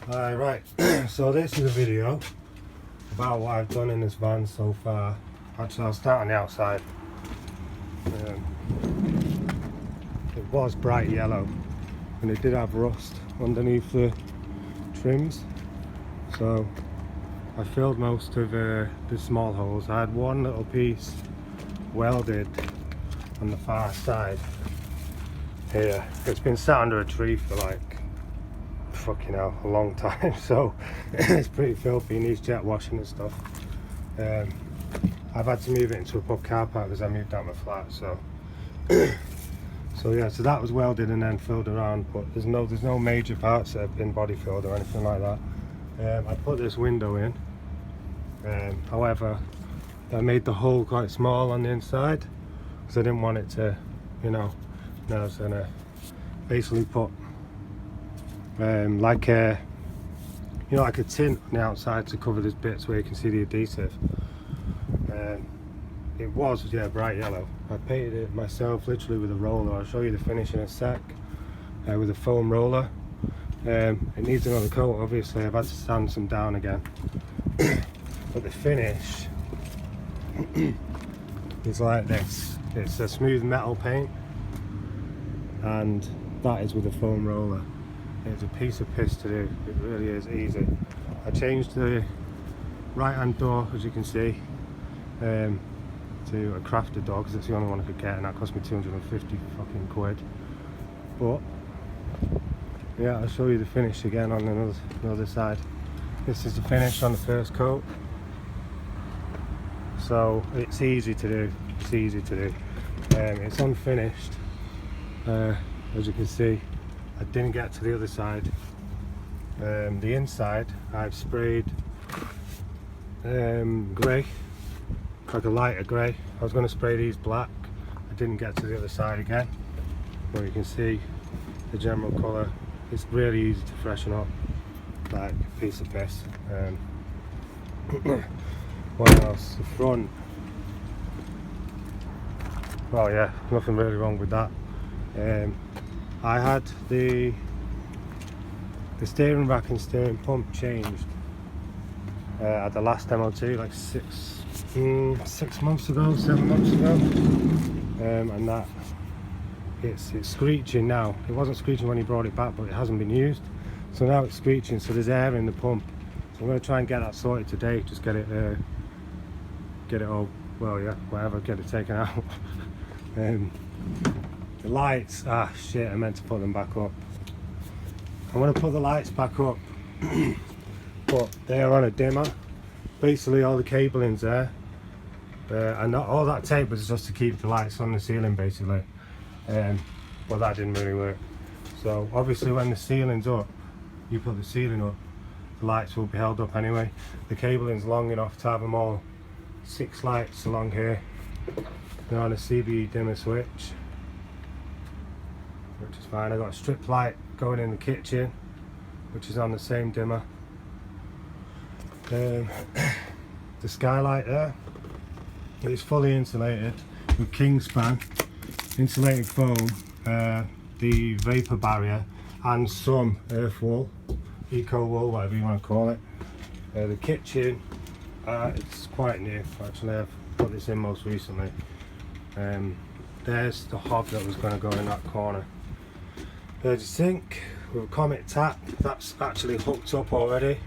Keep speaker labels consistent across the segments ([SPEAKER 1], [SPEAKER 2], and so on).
[SPEAKER 1] Right, so this is a video about what I've done in this van so far. Actually, I'll start on the outside. It was bright yellow and it did have rust underneath the trims, so I filled most of the small holes. I had one little piece welded on the far side here. It's been sat under a tree for like fucking hell a long time, so it's pretty filthy, needs jet washing and stuff. I've had to move it into a pub car park because I moved out my flat, so yeah, so that was welded and then filled around, but there's no major parts that have been body filled or anything like that. I put this window in, however I made the hole quite small on the inside because I didn't want it to, now I was gonna basically put like a tint on the outside to cover this bits where you can see the adhesive. It was bright yellow. I painted it myself literally with a roller. I'll show you the finish in a sec, with a foam roller. It needs another coat, obviously. I've had to sand some down again, but the finish is like this. It's a smooth metal paint, and that is with a foam roller. It's a piece of piss to do. It really is easy. I changed the right hand door, as you can see, to a crafted door because it's the only one I could get, and that cost me 250 fucking quid. But yeah, I'll show you the finish again on another side. This is the finish on the first coat, so it's easy to do. It's easy to do. It's unfinished, as you can see. I didn't get to the other side. The inside I've sprayed grey, like a lighter grey. I was going to spray these black. I didn't get to the other side again, but you can see the general colour. It's really easy to freshen up, like a piece of piss. What else? The front, well, yeah, nothing really wrong with that. I had the steering rack and steering pump changed at the last MOT, like 6 months ago, 7 months ago, and that it's screeching now. It wasn't screeching when he brought it back, but it hasn't been used, so now it's screeching. So there's air in the pump, so I'm going to try and get that sorted today. Just get it all, well, yeah, whatever, get it taken out. The lights, shit, I meant to put them back up. I'm going to put the lights back up, but they are on a dimmer. Basically all the cabling's there, and all that tape was just to keep the lights on the ceiling basically, but that didn't really work. So obviously when the ceiling's up, you put the ceiling up, the lights will be held up anyway. The cabling's long enough to have them all 6 lights along here. They're on a CB dimmer switch, which is fine. I got a strip light going in the kitchen, which is on the same dimmer. The skylight there is fully insulated with Kingspan insulated foam, the vapor barrier, and some earth wool, eco wool, whatever you want to call it. The kitchen, it's quite new actually. I've put this in most recently. There's the hob that was going to go in that corner. There's a sink with a Comet tap that's actually hooked up already.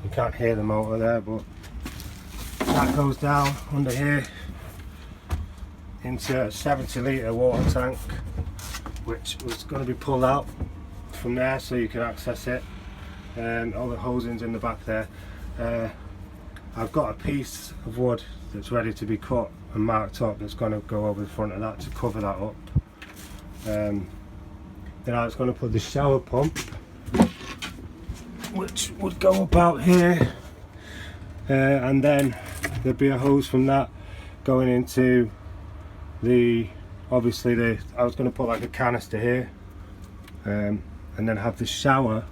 [SPEAKER 1] You can't hear the motor there, but that goes down under here into a 70 litre water tank, which was going to be pulled out from there so you can access it. All the hosing's in the back there. I've got a piece of wood that's ready to be cut and marked up that's going to go over the front of that to cover that up. Then I was going to put the shower pump, which would go about here, and then there'd be a hose from that going into obviously I was going to put like a canister here, and then have the shower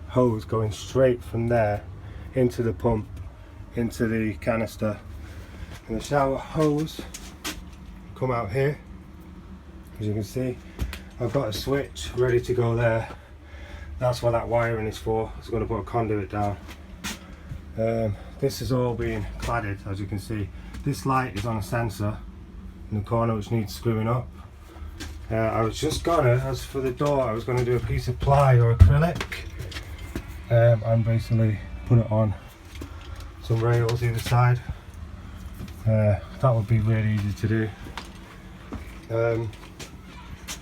[SPEAKER 1] hose going straight from there into the pump, into the canister, and the shower hose come out here. As you can see, I've got a switch ready to go there. That's what that wiring is for. I was going to put a conduit down. This is all being cladded, as you can see. This light is on a sensor in the corner which needs screwing up. I was just gonna, as for the door, I was going to do a piece of ply or acrylic and basically put it on some rails either side. That would be really easy to do.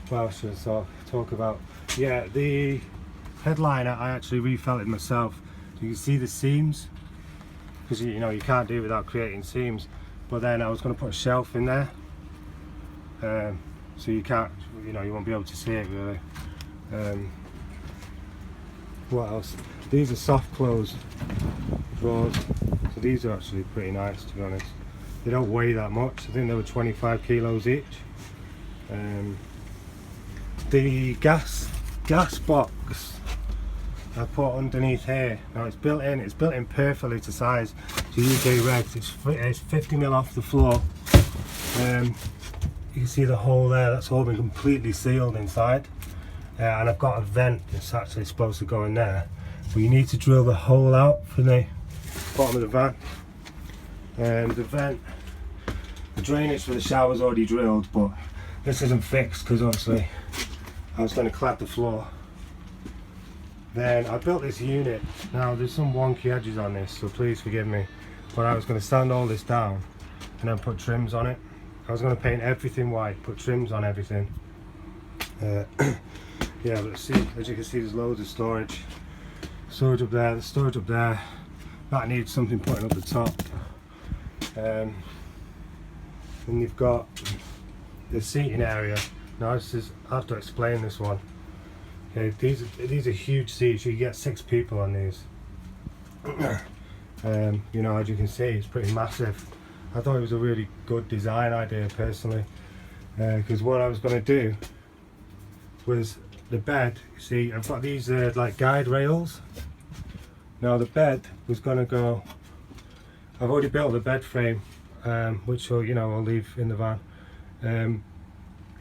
[SPEAKER 1] What else should I talk about? Yeah, the headliner I actually refelted myself. You can see the seams, because you know you can't do it without creating seams. But then I was going to put a shelf in there, so you can't, you know, you won't be able to see it really. What else? These are soft close drawers, so these are actually pretty nice, to be honest. They don't weigh that much. I think they were 25 kilos each. The gas box I put underneath here. Now it's built in perfectly to size to UK regs. It's 50 mil off the floor. You can see the hole there, that's all been completely sealed inside. And I've got a vent that's actually supposed to go in there. But you need to drill the hole out from the bottom of the van. The vent, the drainage for the shower's already drilled, but this isn't fixed because obviously I was going to clad the floor. Then I built this unit. Now there's some wonky edges on this, so please forgive me. But I was going to sand all this down and then put trims on it. I was going to paint everything white, put trims on everything. Yeah, but see, as you can see, there's loads of storage. Storage up there, the storage up there. That needs something putting up the top. Then you've got the seating area. Now this is, I have to explain this one. Okay, these are huge seats. You get 6 people on these. You know, as you can see, it's pretty massive. I thought it was a really good design idea personally, because what I was going to do was the bed. You see, I've got these like guide rails. Now the bed was going to go. I've already built the bed frame, which will, you know, I'll leave in the van.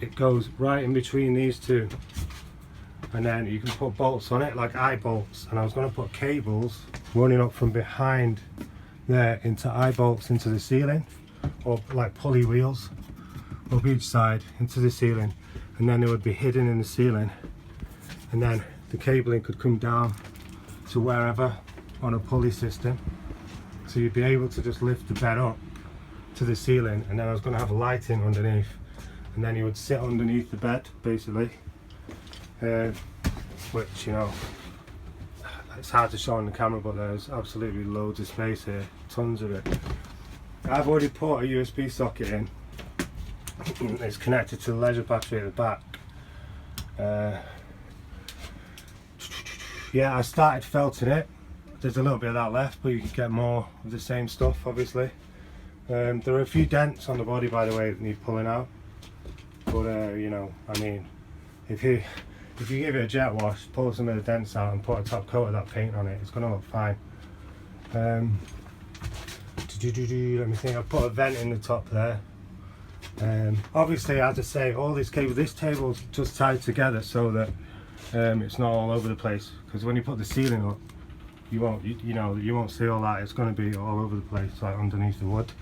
[SPEAKER 1] It goes right in between these two, and then you can put bolts on it, like eye bolts. And I was going to put cables running up from behind there into eye bolts into the ceiling, or like pulley wheels up each side into the ceiling, and then they would be hidden in the ceiling, and then the cabling could come down to wherever on a pulley system, so you'd be able to just lift the bed up to the ceiling. And then I was going to have lighting underneath, and then you would sit underneath the bed basically, which, you know, it's hard to show on the camera, but there's absolutely loads of space here, tons of it. I've already put a USB socket in. It's connected to the leisure battery at the back. Yeah, I started felting it. There's a little bit of that left, but you can get more of the same stuff obviously. There are a few dents on the body, by the way, that need pulling out, but you know, I mean, if you give it a jet wash, pull some of the dents out and put a top coat of that paint on it, it's going to look fine. Let me think. I put a vent in the top there. Obviously, as I say, all this table's just tied together so that it's not all over the place, because when you put the ceiling up, you won't, you know, you won't see all that. It's going to be all over the place, like underneath the wood.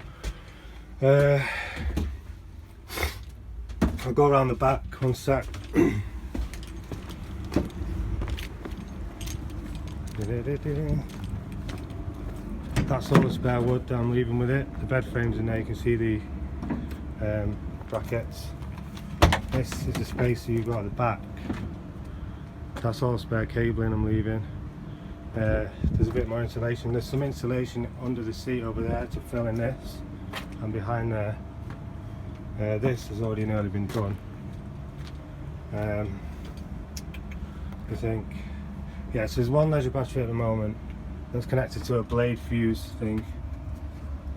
[SPEAKER 1] I'll go around the back one sec. That's all the spare wood that I'm leaving with it. The bed frame's in there, you can see the brackets. This is the space that you've got at the back. That's all spare cabling I'm leaving. There's a bit more insulation. There's some insulation under the seat over there to fill in this, and behind there. This has already nearly been done. I think, yeah, so there's one leisure battery at the moment that's connected to a blade fuse thing.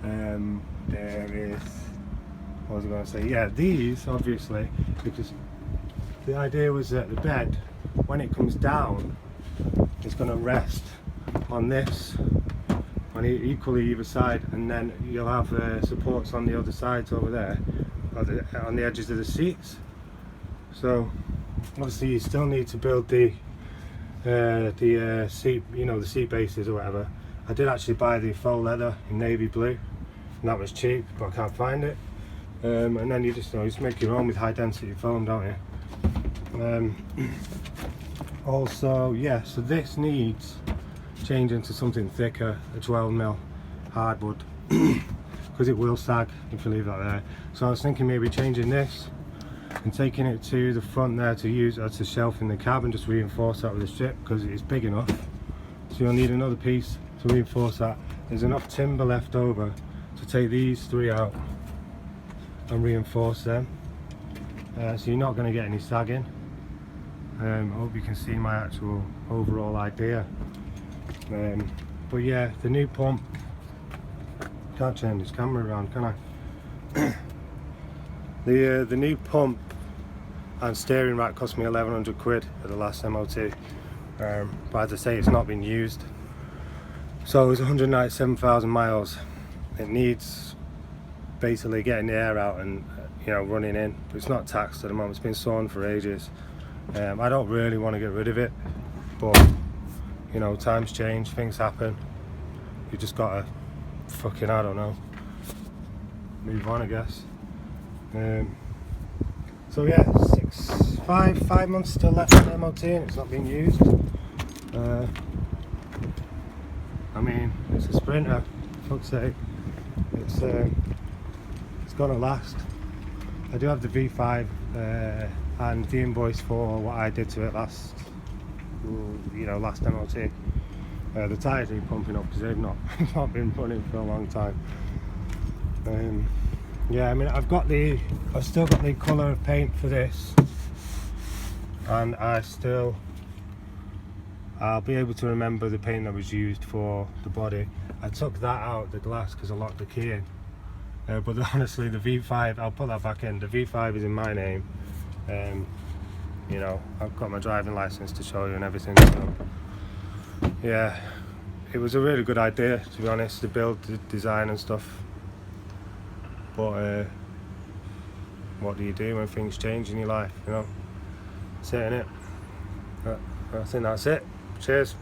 [SPEAKER 1] There is, what was I going to say? Yeah, these obviously, because the idea was that the bed, when it comes down, it's going to rest on this, on equally either side, and then you'll have supports on the other sides over there, on the edges of the seats. So obviously you still need to build the the seat, you know, the seat bases or whatever. I did actually buy the faux leather in navy blue, and that was cheap, but I can't find it. And then you just make your own with high density foam, don't you? Also, yeah, so this needs changing to something thicker, a 12mm hardwood, because it will sag if you leave that there. So I was thinking maybe changing this and taking it to the front there to use as a shelf in the cab and just reinforce that with a strip, because it's big enough. So you'll need another piece to reinforce that. There's enough timber left over to take these three out and reinforce them, so you're not going to get any sagging. I hope you can see my actual overall idea. But yeah, the new pump, can't turn this camera around, can I? The new pump and steering rack cost me 1100 quid at the last MOT, but as I say, it's not been used. So it was 197,000 miles. It needs basically getting the air out and running in. It's not taxed at the moment, it's been sawn for ages. I don't really want to get rid of it, but times change, things happen. You just gotta fucking, I don't know, move on, I guess. So yeah, 5 months still left in the MOT and it's not being used. I mean, it's a Sprinter, for fuck's sake. It's gonna last. I do have the V5 and the invoice for what I did to it last MOT. The tyres need pumping up because they've not been running for a long time. Yeah, I mean, I've still got the colour of paint for this, and I'll be able to remember the paint that was used for the body. I took that out, the glass, because I locked the key in. But honestly, the V5, I'll put that back in. The V5 is in my name. I've got my driving license to show you and everything. So yeah, it was a really good idea, to be honest, to build the design and stuff. But what do you do when things change in your life? That's it, innit? I think that's it. Cheers.